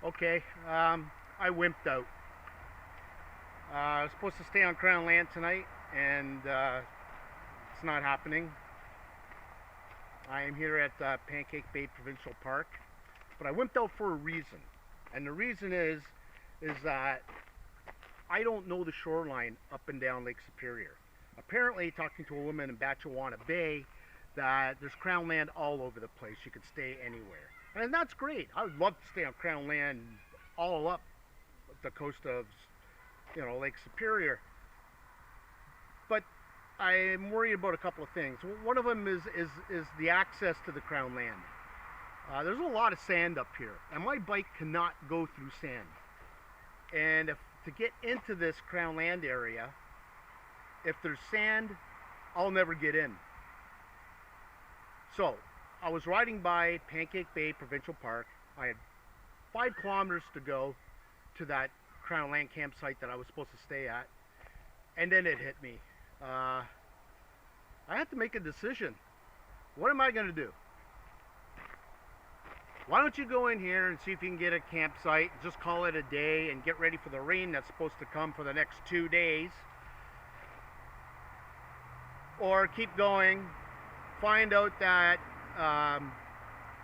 Okay, I wimped out. I was supposed to stay on Crown Land tonight, and it's not happening. I am here at Pancake Bay Provincial Park, but I wimped out for a reason, and the reason is that I don't know the shoreline up and down Lake Superior. Apparently, talking to a woman in Batchewana Bay, that there's Crown Land all over the place. You can stay anywhere, and that's great. I would love to stay on Crown Land all up the coast of, Lake Superior. But I'm worried about a couple of things. One of them is the access to the Crown Land. There's a lot of sand up here, and my bike cannot go through sand. And to get into this Crown Land area, if there's sand, I'll never get in. So I was riding by Pancake Bay Provincial Park. I had 5 kilometers to go to that Crown Land campsite that I was supposed to stay at, and then it hit me. I had to make a decision. What am I going to do? Why don't you go in here and see if you can get a campsite, just call it a day, and get ready for the rain that's supposed to come for the next 2 days? Or keep going, find out that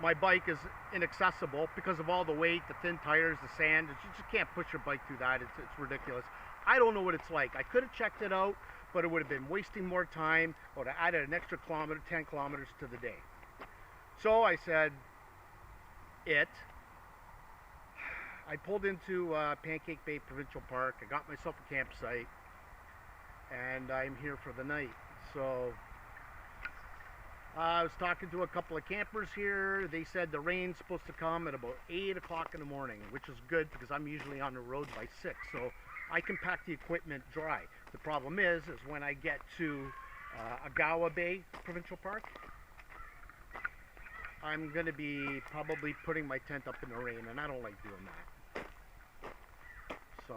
my bike is inaccessible because of all the weight, the thin tires, the sand. You just can't push your bike through that. It's ridiculous. I don't know what it's like. I could have checked it out, but it would have been wasting more time. I would have added an extra kilometer, 10 kilometers to the day. So I said, I pulled into Pancake Bay Provincial Park. I got myself a campsite, and I'm here for the night. So I was talking to a couple of campers here. They said the rain's supposed to come at about 8 o'clock in the morning, which is good because I'm usually on the road by 6. So I can pack the equipment dry. The problem is when I get to Agawa Bay Provincial Park, I'm going to be probably putting my tent up in the rain, and I don't like doing that. So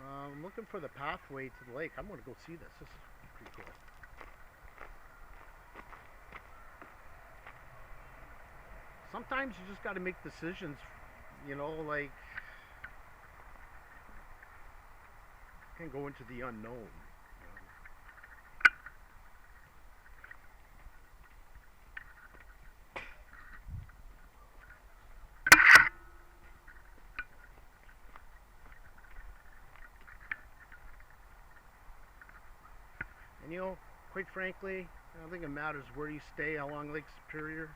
I'm looking for the pathway to the lake. I'm going to go see this. This is pretty cool. Sometimes you just got to make decisions, like you can go into the unknown. And quite frankly, I don't think it matters where you stay along Lake Superior.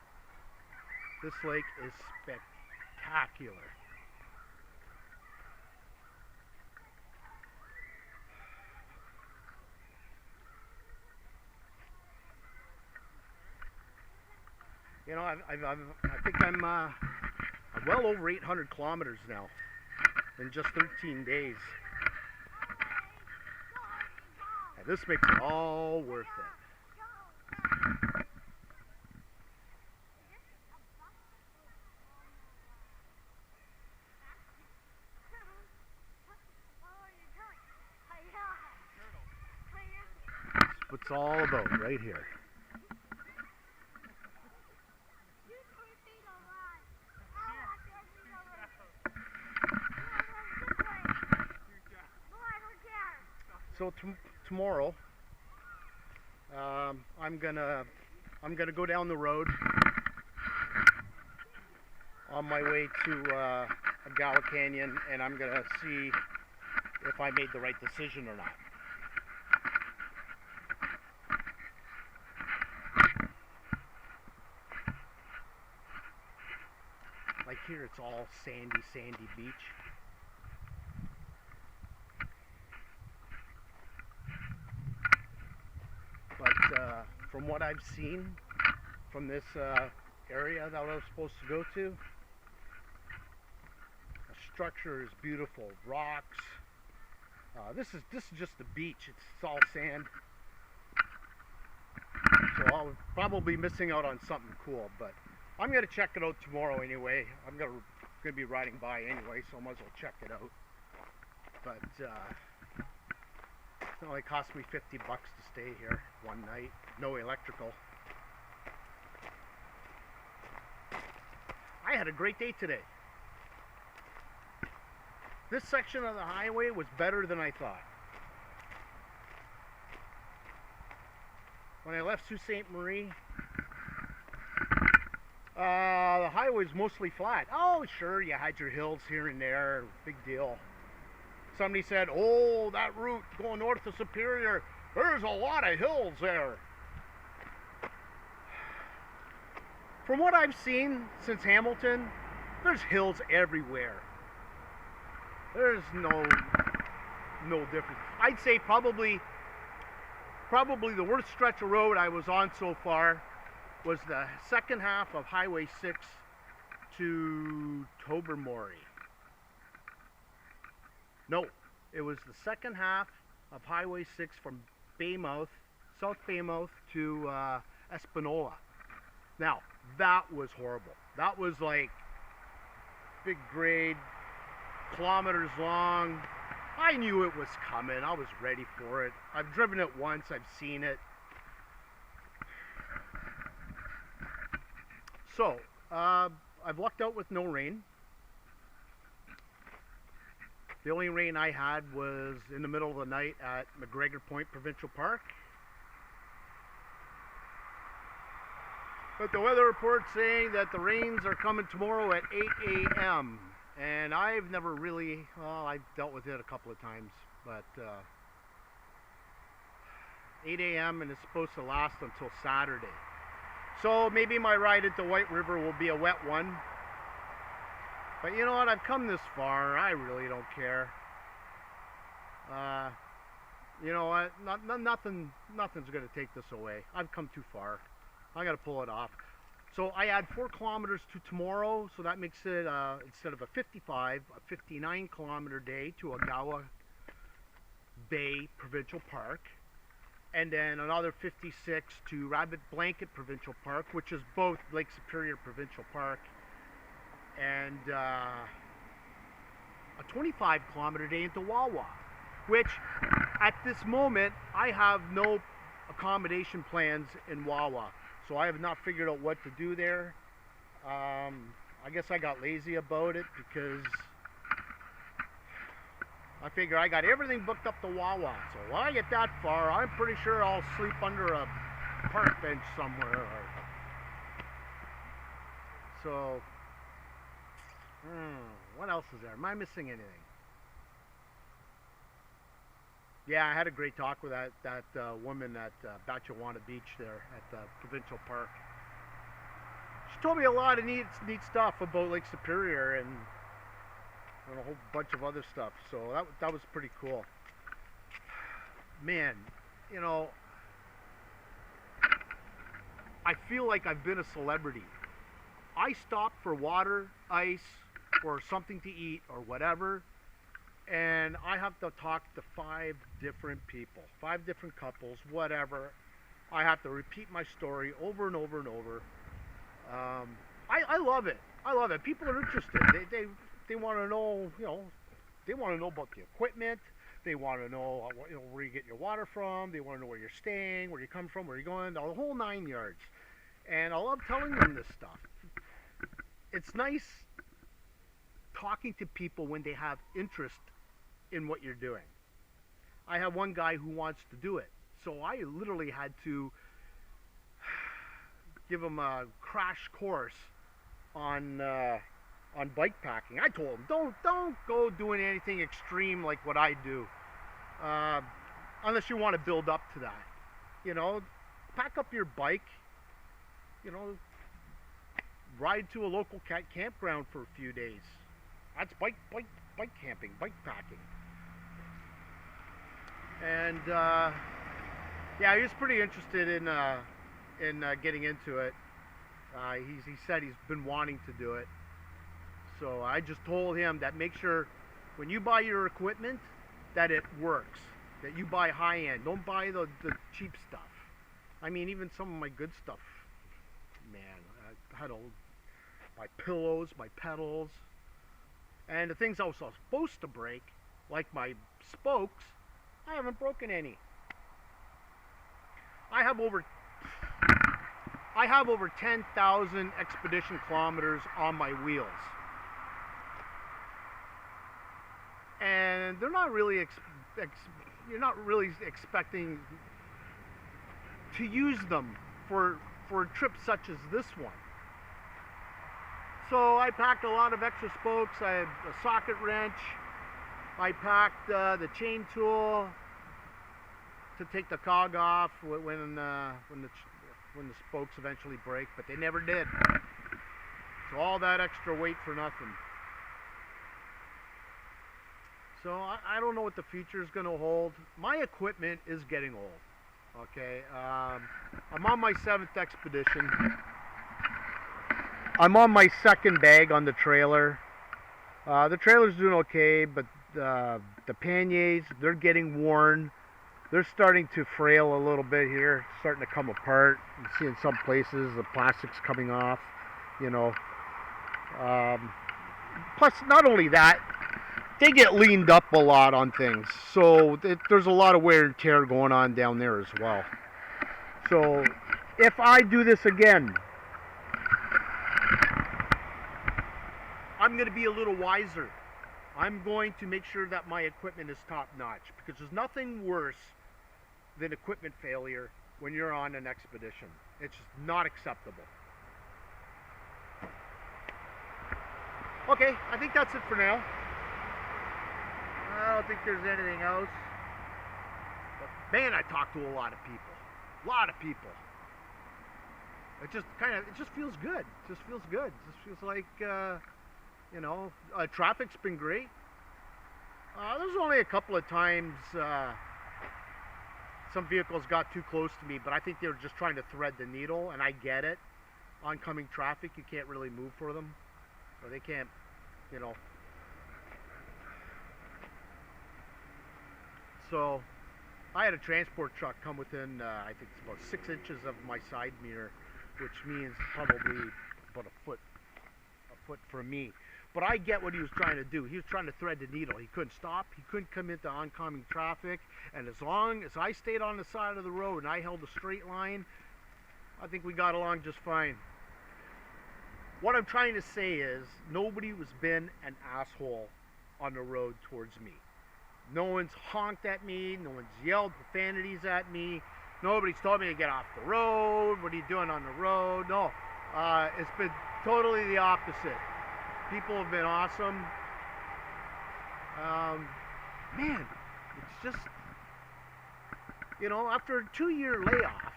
This lake is spectacular. I think I'm well over 800 kilometers now in just 13 days. And this makes it all worth it. That's what it's all about right here. So tomorrow, I'm gonna go down the road on my way to Agawa Canyon, and I'm gonna see if I made the right decision or not. Like here, it's all sandy beach. But from what I've seen from this area that I was supposed to go to, the structure is beautiful. Rocks. This is just the beach. It's all sand. So I'll probably be missing out on something cool, but I'm gonna check it out tomorrow anyway. I'm gonna be riding by anyway, so I might as well check it out. But it only cost me $50 to stay here one night. No electrical. I had a great day today. This section of the highway was better than I thought. When I left Sault Ste. Marie, the highway was mostly flat. Oh, sure, you had your hills here and there, big deal. Somebody said, oh, that route going north to Superior, there's a lot of hills there. From what I've seen since Hamilton, there's hills everywhere. There's no difference. I'd say probably the worst stretch of road I was on so far was the second half of Highway 6 to Tobermory. No, it was the second half of Highway 6 from Baymouth, South Baymouth to Espanola. Now, that was horrible. That was like big grade, kilometers long. I knew it was coming. I was ready for it. I've driven it once. I've seen it. So, I've lucked out with no rain. The only rain I had was in the middle of the night at McGregor Point Provincial Park. But the weather report's saying that the rains are coming tomorrow at 8 a.m. And I've never really, well, I've dealt with it a couple of times, but 8 a.m. and it's supposed to last until Saturday. So maybe my ride into White River will be a wet one. But you know what, I've come this far, I really don't care. You know what, nothing's going to take this away. I've come too far. I got to pull it off. So I add 4 kilometers to tomorrow, so that makes it, instead of a 55, a 59 kilometer day to Agawa Bay Provincial Park. And then another 56 to Rabbit Blanket Provincial Park, which is both Lake Superior Provincial Park, and a 25 kilometer day into Wawa, which at this moment I have no accommodation plans in Wawa. So I have not figured out what to do there. I guess I got lazy about it because I figure I got everything booked up to Wawa. So when I get that far, I'm pretty sure I'll sleep under a park bench somewhere. So, what else is there? Am I missing anything? Yeah, I had a great talk with that woman at Batchewana Beach there at the Provincial Park. She told me a lot of neat stuff about Lake Superior and a whole bunch of other stuff. So that was pretty cool. Man, you know, I feel like I've been a celebrity. I stop for water, ice, or something to eat or whatever, and I have to talk to 5 different people, 5 different couples, whatever. I have to repeat my story over and over and over. I love it. I love it. People are interested. They want to know, you know, they want to know about the equipment. They want to know, you know, where you get your water from. They want to know where you're staying, where you come from, where you're going, the whole 9 yards. And I love telling them this stuff. It's nice talking to people when they have interest in what you're doing. I have one guy who wants to do it, so I literally had to give him a crash course on bike packing. I told him, don't go doing anything extreme like what I do, unless you want to build up to that. You know, pack up your bike. You know, ride to a local campground for a few days. That's bike camping, bike packing. And yeah, he was pretty interested in getting into it. He said he's been wanting to do it. So I just told him that make sure when you buy your equipment that it works, that you buy high end. Don't buy the cheap stuff. I mean, even some of my good stuff, man, I had to buy pillows, my pedals, and the things I was supposed to break, like my spokes, I haven't broken any. I have over 10,000 expedition kilometers on my wheels. and they're not really you're not really expecting to use them for trips such as this one. So I packed a lot of extra spokes. I had a socket wrench. I packed the chain tool to take the cog off when the spokes eventually break, but they never did. So all that extra weight for nothing. So I don't know what the future is going to hold. My equipment is getting old. Okay, I'm on my 7th expedition. I'm on my 2nd bag on the trailer. The trailer's doing okay, but the panniers, they're getting worn. They're starting to frail a little bit here, starting to come apart. You see in some places the plastic's coming off, you know. Plus, not only that, they get leaned up a lot on things. So there's a lot of wear and tear going on down there as well. So if I do this again, I'm going to be a little wiser. I'm going to make sure that my equipment is top notch, because there's nothing worse than equipment failure when you're on an expedition. It's just not acceptable. Okay, I think that's it for now. I don't think there's anything else. But man, I talk to a lot of people. A lot of people. It just feels good. It just feels good. It just feels like, you know, traffic's been great. There's only a couple of times some vehicles got too close to me, but I think they were just trying to thread the needle, and I get it. Oncoming traffic, you can't really move for them. So they can't, you know. So I had a transport truck come within, I think it's about 6 inches of my side mirror, which means probably about a foot from me. But I get what he was trying to do. He was trying to thread the needle. He couldn't stop. He couldn't come into oncoming traffic. And as long as I stayed on the side of the road and I held a straight line, I think we got along just fine. What I'm trying to say is, nobody has been an asshole on the road towards me. No one's honked at me. No one's yelled profanities at me. Nobody's told me to get off the road. What are you doing on the road? No. It's been totally the opposite. People have been awesome. Man, it's just, you know, after a 2-year layoff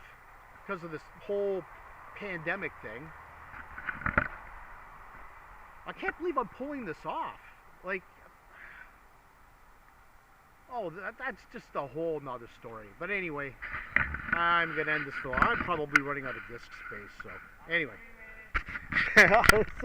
because of this whole pandemic thing, I can't believe I'm pulling this off. Like, oh, that's just a whole nother story. But anyway, I'm going to end this film. I'm probably running out of disk space, so anyway.